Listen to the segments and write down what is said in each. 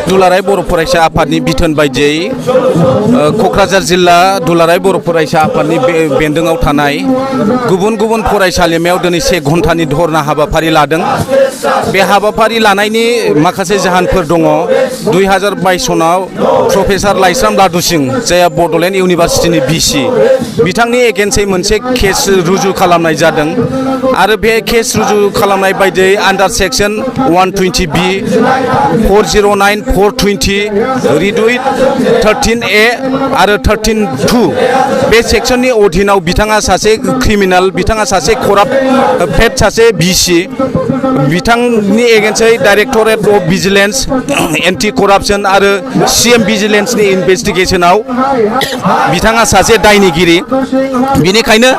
दुलाराय बर' फरायसा आफादनि बिथोन बायदियै क'क्राझार जिल्ला दुलाराय बर' फरायसा आफादनि बेन्दोङाव थानाय गुबुन गुबुन फरायसालिमायाव दिनै 1 घन्टानि धरना हाबाफारि लादों। बे हाबाफारि लानायनि माखासे जाहोनफोर दङ। 2022 सनाव प्रफेसार लाइस्राम लादुसिं जायहा बड'लेण्ड इउनिभारसिटिनि भिसि बिथांनि एगेन्स्टै मोनसे केस रुजु खालामनाय जादों आरो बे केस रुजु खालामनाय बायदियै आन्डार सेक्सन 120B 409 420 रिडुइट 13A आरो 13(2) बे सेक्सननि अधीनाव बिथाङा सासे क्रिमिनेल, बिथाङा सासे कराप्टेड सासे भिसि, बिथांनि एगेन्स्टै डाइरेक्टरेट अफ भिजिलेन्स एन्टि करापसन आरो CM भिजिलेन्सनि इनभेस्टिगेसनाव बिथाङा सासे दायनिगिरि। बिनिखायनो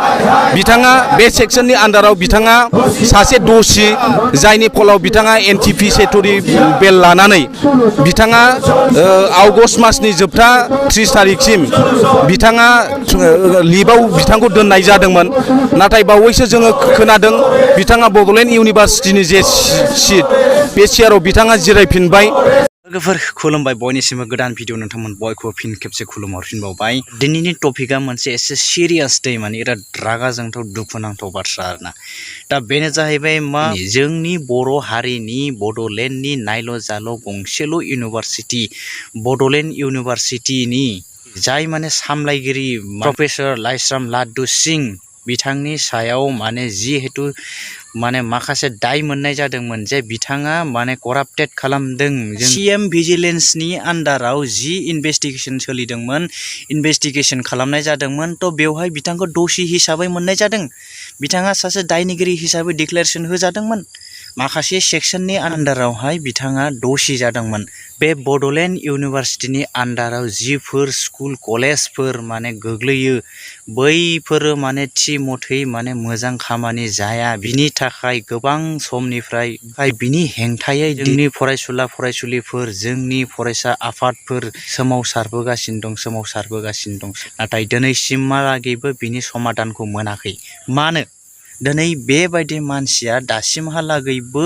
बिथाङा बे सेक्सननि आन्डाराव बिथाङा सासे दोषी, जायनि फलाव बिथाङा एन्टिसिपेटरि बेल लानानै बिथाङा आगष्ट मासनि जोबथा 30 तारिखसिम बिथाङा लिभआव बिथांखौ दोननाय जादोंमोन। नाथाय बावैसो जोङो खोनादों बिथाङा बड'लेण्ड इउनिभारसिटिनि जे सिट बे सियाराव बिथाङा जिरायफिनबाय। लोगोफोर खुलुमबाय, बयनिसिमबो गोदान भिडिअ नोंथांमोन बयखौबो फिन खेबसे खुलुमहरफिनबावबाय। दिनैनि टपिकआ मोनसे एसे सिरियास दै, माने बिराद रागा जोंथाव दुखुनांथाव बाथ्रा आरोना। दा बेनो जाहैबाय मा, जोंनि बर' हारिनि बड'लेण्डनि नायल' जाल' गंसेल' इउनिभारसिटि बड'लेण्ड इउनिभारसिटिनि जाय माने सामलायगिरि प्रफेसर लाइस्राम लादुसिं बिथांनि सायाव माने जिहेतु माने माखासे दाय मोननाय जादोंमोन जे बिथाङा माने कराप्टेड खालामदों। CM भिजिलेन्सनि आन्डाराव जि इनभेस्टिगेसन सोलिदोंमोन, इनभेस्टिगेसन खालामनाय जादोंमोन, थ' बेवहाय बिथांखौ दोषी हिसाबै मोननाय जादों। बिथाङा सासे दायनिगिरि हिसाबै डिक्लेरेसन होजादोंमोन। माखासे सेक्सननि आन्डारावहाय बिथाङा दोषी जादोंमोन। बे बड'लेण्ड इउनिभारसिटिनि आन्डाराव जिफोर स्कुल कलेजफोर माने गोग्लैयो बैफोरो माने थि मथै माने मोजां खामानि जाया। बिनि थाखाय गोबां समनिफ्राय बिनि हेंथायै जोंनि फरायसुला फरायसुलिफोर, जोंनि फरायसा आफादफोर सोमावसारबोगासिनो दं। नाथाय दिनैसिमहालागैबो बिनि समाधानखौ मोनाखै। मानो? दिनै बेबायदि मानसिया दासिमहालागैबो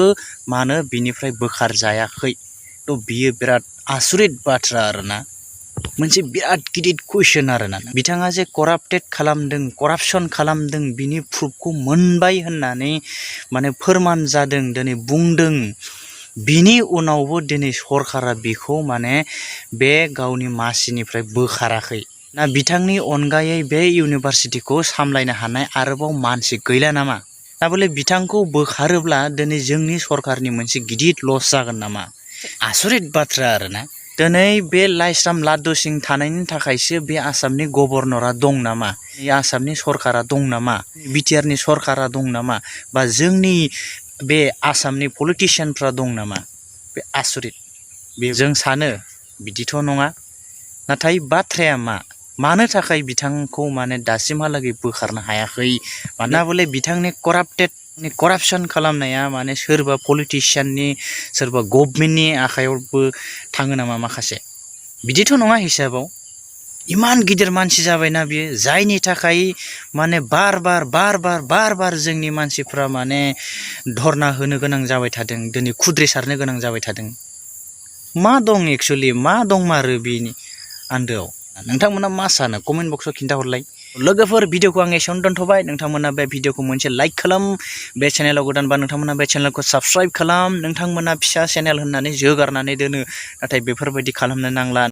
मानो बिनिफ्राय बोखार जायाखै? थ' बियो बिराद आसरित बाथ्रा आरोना, मोनसे बिराद गिदिर कुइसन आरोना। बिथाङा जे कराप्टेड खालामदों, करापसन खालामदों, बिनि प्रुफखौ मोनबाय होननानै माने फोरमान जादों, दिनै बुंदों। बिनि उनावबो दिनै सरकारा बेखौ माने बे गावनि मासिनिफ्राय बोखाराखै ना? बिथांनि अनगायै बे इउनिभारसिटिखौ सामलायनो हानाय आरोबाव मानसि गैला नामा? दा बले बिथांखौ बोखारोब्ला दिनै जोंनि सरकारनि मोनसे गिदिर लस जागोन नामा? आसरित बाथ्रा आरोना। दिनै बे लाइस्राम लादुसिं थानायनि थाखायसो बे आसामनि गभर्नरा दं नामा? आसामनि सरकारा दं नामा? बिटिआरनि सरकारा दं नामा? बा जोंनि बे आसामनि पलिटिसियानफ्रा दं नामा? बे आसरित। बे जों सानो बिदिथ' नङा। नाथाय बाथ्राया मा? मानो थाखाय बिथांखौ माने दासिमहालागै बोखारनो हायाखै? मानोना बले बिथांनि करापसन खालामनाया माने सोरबा पलिटिसियाननि, सोरबा गभमेन्टनि आखायावबो थाङो नामा माखासे? बिदिथ' नङा हिसाबाव। इमान गिदिर मानसि जाबायना बियो, जायनि थाखाय माने बार बार जोंनि मानसिफ्रा माने धरना होनो गोनां जाबाय थादों, दिनै खुद्रि सारनो गोनां जाबाय थादों। मा दं एक्सुवेलि, मा दंमारो बेनि आन्दोआव? नोंथांमोना मा सानो? कमेन्ट बक्सआव खिन्थाहरलाय। लोगोफोर, भिडिअखौ आं एसेयावनो दोनथ'बाय। नोंथांमोना बे भिडिअखौ मोनसे लाइक खालाम, बे चेनेलाव गोदानबा नोंथांमोना बे चेनेलखौ साबस्क्राइब खालाम। नोंथांमोना फिसा चेनेल होननानै जोगारनानै दोनो, नाथाय बेफोरबायदि खालामनो नांला।